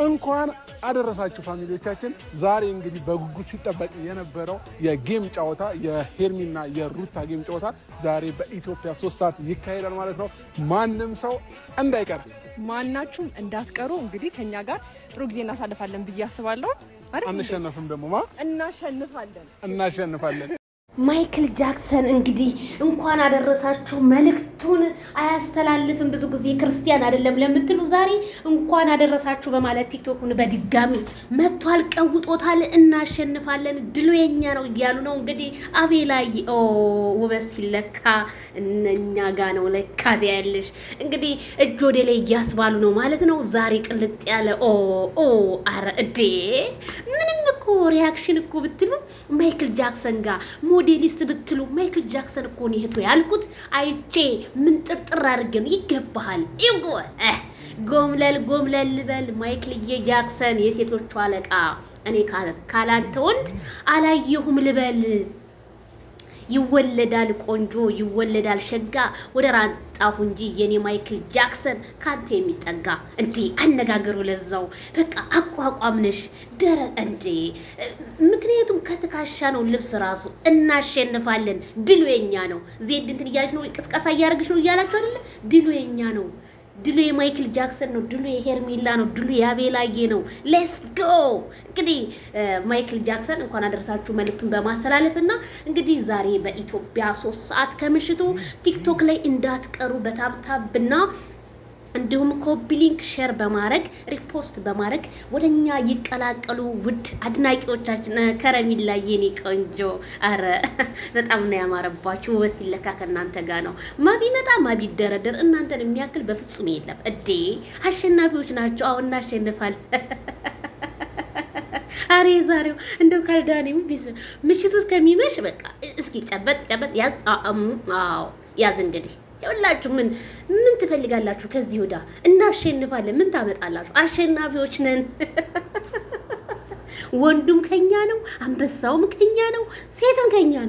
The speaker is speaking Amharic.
እንኳን አደረሳችሁ ፋሚሊዎቻችን። ዛሬ እንግዲህ በጉጉት ሲጠበቅ የነበረው የጌም ጨዋታ የሄርሚና የሩታ ጌም ጨዋታ ዛሬ በኢትዮጵያ 3 ሰዓት ይካሄዳል ማለት ነው። ማንም ሰው እንዳይቀር፣ ማናችሁም እንዳትቀሩ። እንግዲህ ከኛ ጋር ጥሩ ጊዜ እናሳልፋለን ብዬ አስባለሁ። አንሸነፍም ደግሞ እናሸንፋለን። ማይክል ጃክሰን እንግዲህ እንኳን አደረሳችሁ መልእክቱን አያስተላልፍም። ብዙ ጊዜ ክርስቲያን አይደለም ለምትሉ ዛሬ እንኳን አደረሳችሁ በማለት ቲክቶኩን በድጋሚ መጥቷል፣ ቀውጦታል። እናሸንፋለን ድሉ የኛ ነው እያሉ ነው እንግዲህ። አቤላይ ውበት ሲለካ እኛ ጋ ነው ለካ ያለሽ እንግዲህ እጅ ወደ ላይ እያስባሉ ነው ማለት ነው። ዛሬ ቅልጥ ያለ አረ እዴ ምንም እኮ ሪያክሽን እኮ ብትሉ ማይክል ጃክሰን ጋር ሞዴሊስት ብትሉ ማይክል ጃክሰን እኮ ነው ይሄቱ ያልኩት። አይቼ ምን ጥርጥር አድርጌ ነው ይገባሃል። ጎምለል በል ማይክል ጃክሰን የሴቶቹ አለቃ። እኔ ካላንተ ወንድ አላየሁም ልበል። ይወለዳል ቆንጆ ይወለዳል ሸጋ ወደ ራንጣሁ እንጂ የኔ ማይክል ጃክሰን ካንተ የሚጠጋ እንዴ አነጋገሩ ለዛው በቃ አቋቋምነሽ ደረ እንዴ። ምክንያቱም ከትካሻ ነው ልብስ ራሱ። እናሸንፋለን ድሉ የኛ ነው። ዜድ እንትን እያለች ነው ቅስቀሳ እያደረገች ነው እያላችሁ አይደለ? ድሉ የኛ ነው። ድሉ የማይክል ጃክሰን ነው። ድሉ የሄርሜላ ነው። ድሉ የአቤላዬ ነው። ሌትስ ጎ። እንግዲህ ማይክል ጃክሰን እንኳን አደረሳችሁ መልእክቱን በማስተላለፍና እንግዲህ ዛሬ በኢትዮጵያ 3 ሰዓት ከምሽቱ ቲክቶክ ላይ እንዳትቀሩ በታብታብና እንዲሁም ኮፒ ሊንክ ሼር በማድረግ ሪፖስት በማድረግ ወደኛ ይቀላቀሉ ውድ አድናቂዎቻችን። ከረሚላ የኔ ቆንጆ አረ በጣም ነው ያማረባችሁ። ወሲለካ ከእናንተ ጋር ነው። ማቢ መጣ ማቢ ደረደር እናንተን የሚያክል በፍጹም የለም እዴ። አሸናፊዎች ናቸው። አሁን እናሸንፋል። አሬ ዛሬው እንደው ካልዳኔው ምሽቱ እስከሚመሽ በቃ እስኪ ጨበጥ ያዝ። ያዝ እንግዲህ ሁላችሁ ምን ትፈልጋላችሁ? ከዚህ ወዳ እናሸንፋለን። ምን ታመጣላችሁ? አሸናፊዎች ነን። ወንዱም ከኛ ነው፣ አንበሳውም ከኛ ነው፣ ሴትም ከኛ ነው።